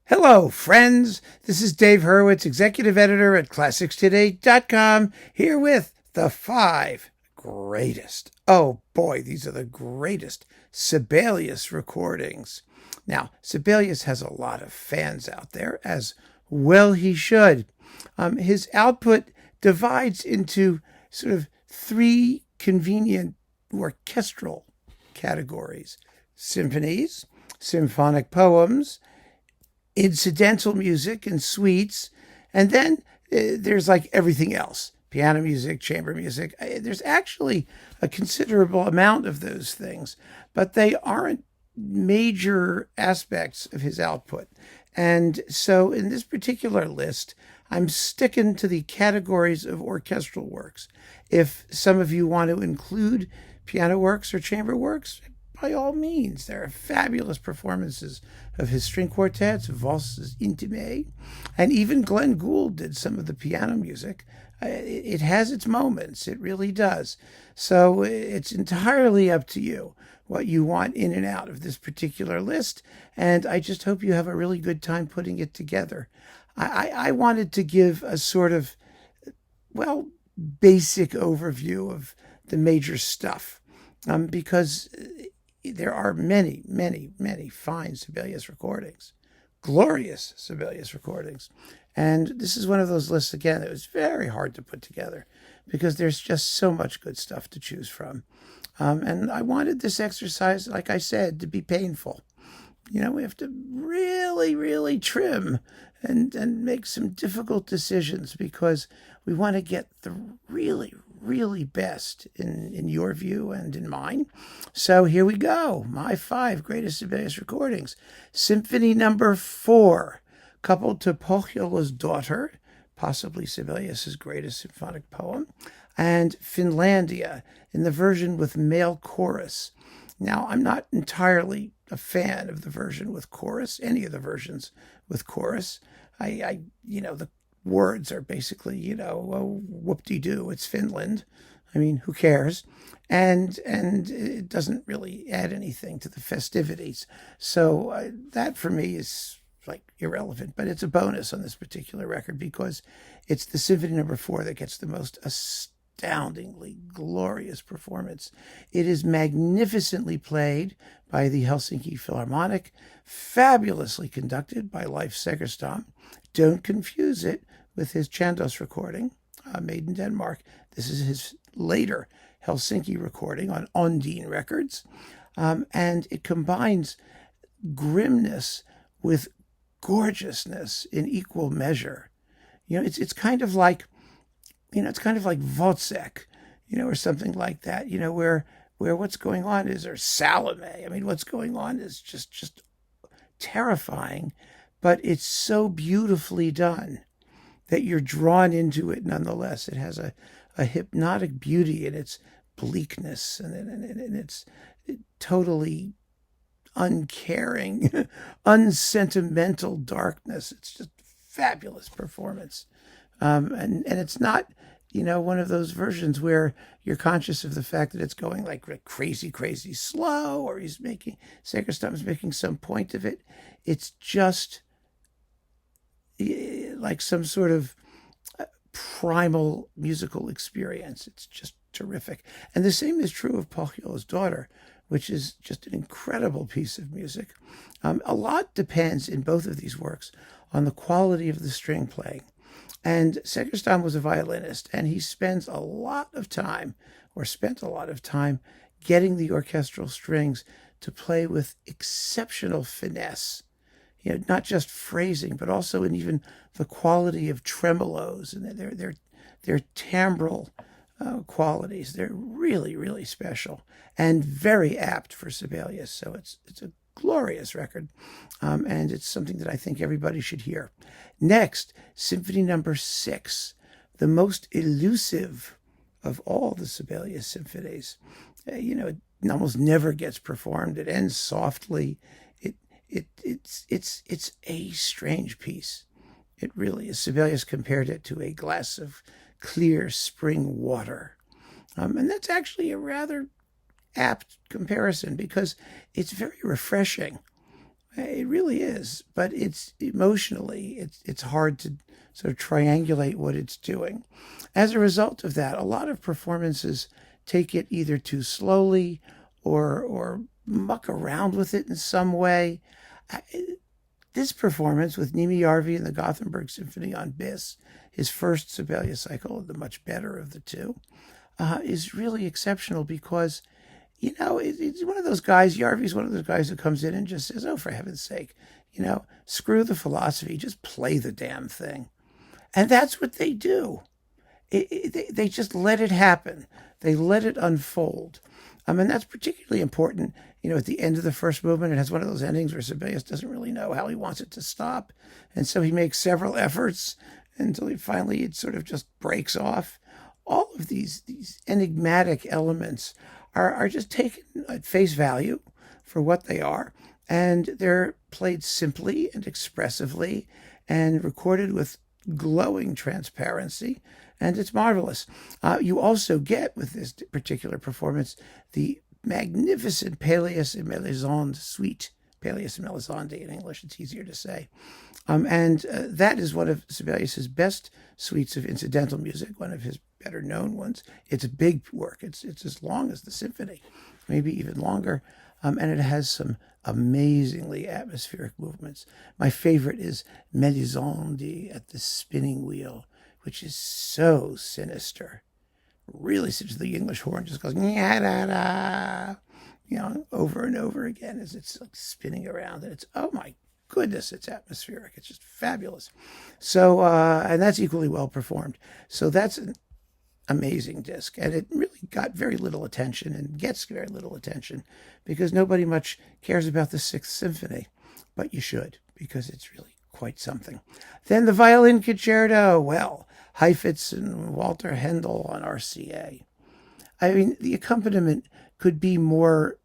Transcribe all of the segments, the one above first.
Hello, friends. This is Dave Hurwitz, executive editor at ClassicsToday.com, here with the 5 greatest. Oh boy, these are the greatest Sibelius recordings. Now, Sibelius has a lot of fans out there, as well he should. His output divides into sort of 3 convenient orchestral categories: symphonies, symphonic poems, incidental music and suites, and then there's like everything else: piano music, chamber music. There's actually a considerable amount of those things, but they aren't major aspects of his output. And so in this particular list, I'm sticking to the categories of orchestral works. If some of you want to include piano works or chamber works, by all means. There are fabulous performances of his string quartets, valses intimes, and even Glenn Gould did some of the piano music. It has its moments, it really does. So it's entirely up to you what you want in and out of this particular list, and I just hope you have a really good time putting it together. I wanted to give a sort of, basic overview of the major stuff, because there are many, many, many fine Sibelius recordings, glorious Sibelius recordings. And this is one of those lists, again, that was very hard to put together because there's just so much good stuff to choose from. And I wanted this exercise, like I said, to be painful. You know, we have to really, really trim and make some difficult decisions because we want to get the really, really best in your view and in mine. So here we go. My 5 greatest Sibelius recordings. Symphony No. 4, coupled to Pohjola's Daughter, possibly Sibelius's greatest symphonic poem, and Finlandia in the version with male chorus. Now, I'm not entirely a fan of the version with chorus, any of the versions with chorus. The words are basically, whoop-de-doo, it's Finland. I mean, who cares? And it doesn't really add anything to the festivities. So that for me is like irrelevant, but it's a bonus on this particular record because it's the Symphony No. 4 that gets the most astoundingly glorious performance. It is magnificently played by the Helsinki Philharmonic, fabulously conducted by Leif Segerstam. Don't confuse it with his Chandos recording, made in Denmark. This is his later Helsinki recording on Ondine Records, and it combines grimness with gorgeousness in equal measure. It's kind of like, it's kind of like Wozzeck, or something like that, where what's going on is, or Salome. I mean, what's going on is just terrifying, but it's so beautifully done that you're drawn into it nonetheless. It has a hypnotic beauty in its bleakness and its totally uncaring, unsentimental darkness. It's just fabulous performance. And it's not, one of those versions where you're conscious of the fact that it's going like crazy, crazy slow, or Segerstam's making some point of it. It's just like some sort of primal musical experience. It's just terrific. And the same is true of Pohjola's Daughter, which is just an incredible piece of music. A lot depends in both of these works on the quality of the string playing. And Segerstam was a violinist, and he spent a lot of time getting the orchestral strings to play with exceptional finesse. Not just phrasing, but also in even the quality of tremolos and their timbral qualities. They're really, really special and very apt for Sibelius. So it's a glorious record, and it's something that I think everybody should hear. Next, Symphony No. 6, the most elusive of all the Sibelius symphonies. It almost never gets performed. It ends softly. It's a strange piece. It really is. Sibelius compared it to a glass of clear spring water. And that's actually a rather apt comparison because it's very refreshing. It really is, but it's emotionally, it's hard to sort of triangulate what it's doing. As a result of that, a lot of performances take it either too slowly or muck around with it in some way. This performance with Nimi Järvi and the Gothenburg Symphony on Bis, his first Sibelius cycle, the much better of the two, is really exceptional because, it's one of those guys, Järvi's one of those guys who comes in and just says, oh, for heaven's sake, screw the philosophy, just play the damn thing. And that's what they do. They just let it happen. They let it unfold. And that's particularly important. At the end of the first movement, it has one of those endings where Sibelius doesn't really know how he wants it to stop. And so he makes several efforts until it sort of just breaks off. All of these enigmatic elements are just taken at face value for what they are. And they're played simply and expressively and recorded with glowing transparency. And it's marvelous. You also get, with this particular performance, the magnificent Pelleas and Melisande suite. Pelleas and Melisande in English, it's easier to say. And that is one of Sibelius's best suites of incidental music, one of his better known ones. It's a big work. It's as long as the symphony, maybe even longer. And it has some amazingly atmospheric movements. My favorite is Melisande at the spinning wheel, which is so sinister. Really, since the English horn just goes, da over and over again as it's like spinning around. And it's, oh my goodness, it's atmospheric. It's just fabulous. So, and that's equally well performed. So that's an amazing disc. And it really got very little attention and gets very little attention because nobody much cares about the Sixth Symphony. But you should, because it's really quite something. Then the Violin Concerto. Well, Heifetz and Walter Hendl on RCA. I mean, the accompaniment could be more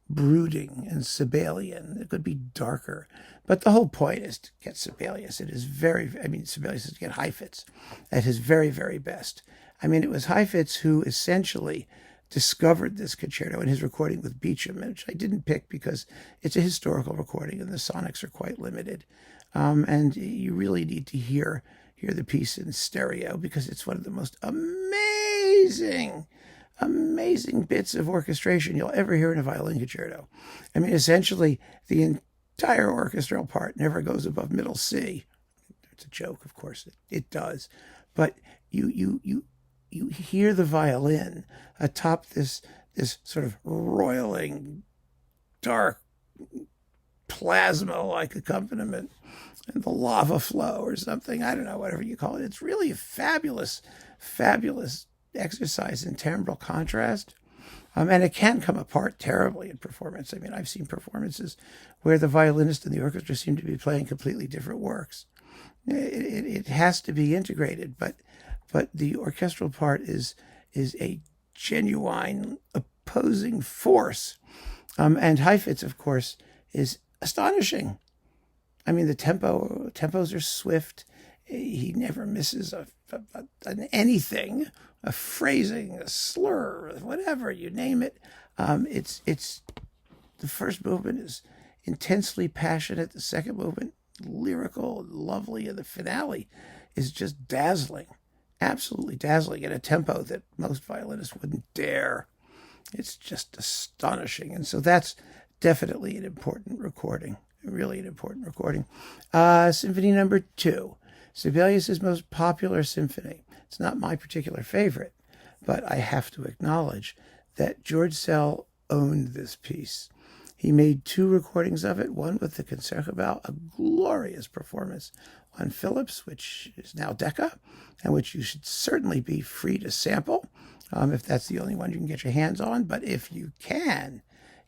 brooding and Sibelian. It could be darker. But the whole point is to get Sibelius. Sibelius is to get Heifetz at his very, very best. I mean, it was Heifetz who essentially discovered this concerto in his recording with Beecham, which I didn't pick because it's a historical recording and the sonics are quite limited. And you really need to hear the piece in stereo because it's one of the most amazing bits of orchestration you'll ever hear in a violin concerto. I mean, essentially, the entire orchestral part never goes above middle C. It's a joke, of course, it does. But you hear the violin atop this sort of roiling, dark, plasma-like accompaniment, and the lava flow or something. I don't know, whatever you call it. It's really a fabulous exercise in timbral contrast. And it can come apart terribly in performance. I mean, I've seen performances where the violinist and the orchestra seem to be playing completely different works. It has to be integrated, but the orchestral part is a genuine opposing force. And Heifetz, of course, is astonishing. I mean, the tempos are swift. He never misses an anything, a phrasing, a slur, whatever, you name it. It's the first movement is intensely passionate. The second movement, lyrical and lovely. And the finale is just dazzling, absolutely dazzling, at a tempo that most violinists wouldn't dare. It's just astonishing. And so that's definitely an important recording, really an important recording. Symphony No. 2, Sibelius's most popular symphony. It's not my particular favorite, but I have to acknowledge that George Szell owned this piece. He made 2 recordings of it, one with the Concerto, a glorious performance on Philips, which is now Decca, and which you should certainly be free to sample, if that's the only one you can get your hands on. But if you can,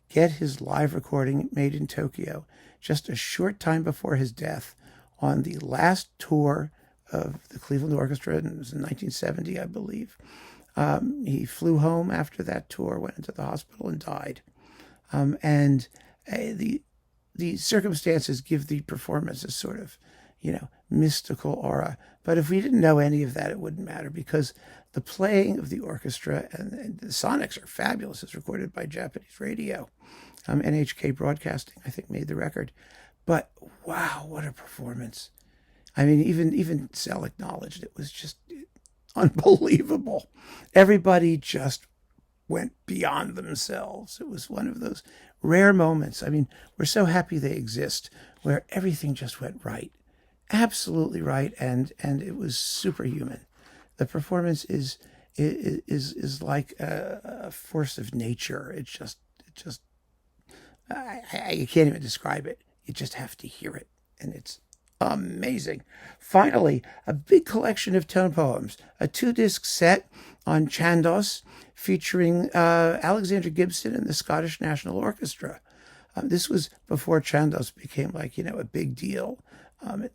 get his live recording made in Tokyo just a short time before his death on the last tour of the Cleveland Orchestra. It was in 1970, I believe. He flew home after that tour, went into the hospital, and died. And the circumstances give the performance a sort of, mystical aura. But if we didn't know any of that, it wouldn't matter, because the playing of the orchestra and the sonics are fabulous. It's recorded by Japanese radio. NHK Broadcasting, I think, made the record. But wow, what a performance. I mean, even Szell acknowledged it was just unbelievable. Everybody just went beyond themselves. It was one of those rare moments. I mean, we're so happy they exist, where everything just went right. Absolutely right, and it was superhuman. The performance is like a force of nature. It just I can't even describe it. You just have to hear it, and it's amazing. Finally, a big collection of tone poems, a 2-disc set on Chandos featuring Alexander Gibson and the Scottish National Orchestra. This was before Chandos became a big deal.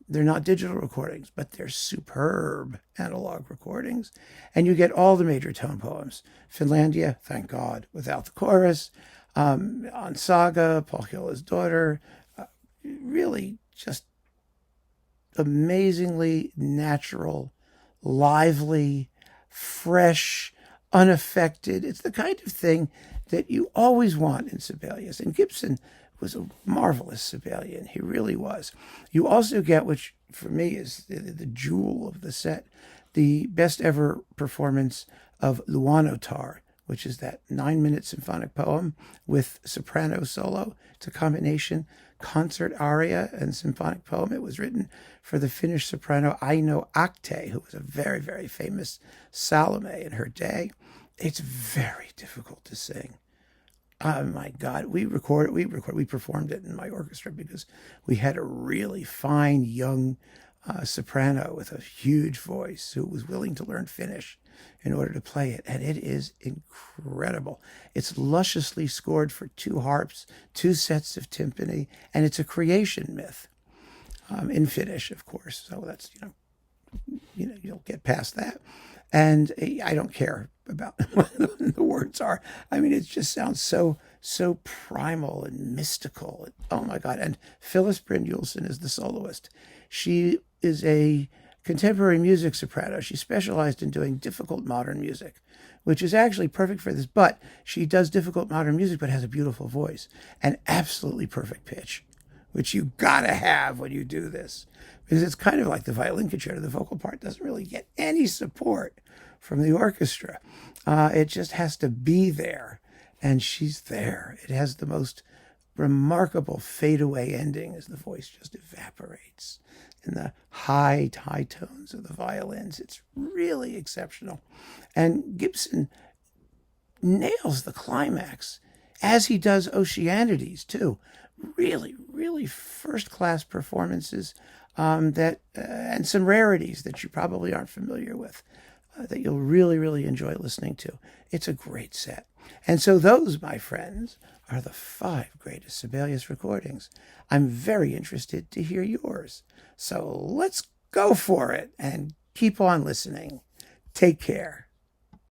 They're not digital recordings, but they're superb analog recordings. And you get all the major tone poems. Finlandia, thank God, without the chorus. On Saga, Pohjola's Daughter. Really just amazingly natural, lively, fresh, unaffected. It's the kind of thing that you always want in Sibelius. And Gibson was a marvelous Sibelian. He really was. You also get, which for me is the jewel of the set, the best ever performance of Luanotar, which is that 9-minute symphonic poem with soprano solo. It's a combination concert aria and symphonic poem. It was written for the Finnish soprano Aino Akte, who was a very, very famous Salome in her day. It's very difficult to sing. Oh my God, we performed it in my orchestra because we had a really fine young soprano with a huge voice who was willing to learn Finnish in order to play it. And it is incredible. It's lusciously scored for 2 harps, 2 sets of timpani, and it's a creation myth in Finnish, of course. So that's, you'll get past that. And I don't care about what the words are. I mean, it just sounds so primal and mystical. Oh my God. And Phyllis Brynjolfsson is the soloist. She is a contemporary music soprano. She specialized in doing difficult modern music, which is actually perfect for this. But she does difficult modern music, but has a beautiful voice and absolutely perfect pitch, which you gotta have when you do this. Because it's kind of like the violin concerto. The vocal part doesn't really get any support from the orchestra. It just has to be there. And she's there. It has the most remarkable fadeaway ending as the voice just evaporates in the high tones of the violins. It's really exceptional. And Gibson nails the climax, as he does Oceanides too. Really, really first-class performances and some rarities that you probably aren't familiar with that you'll really, really enjoy listening to. It's a great set. And so those, my friends, are the 5 greatest Sibelius recordings. I'm very interested to hear yours. So let's go for it and keep on listening. Take care.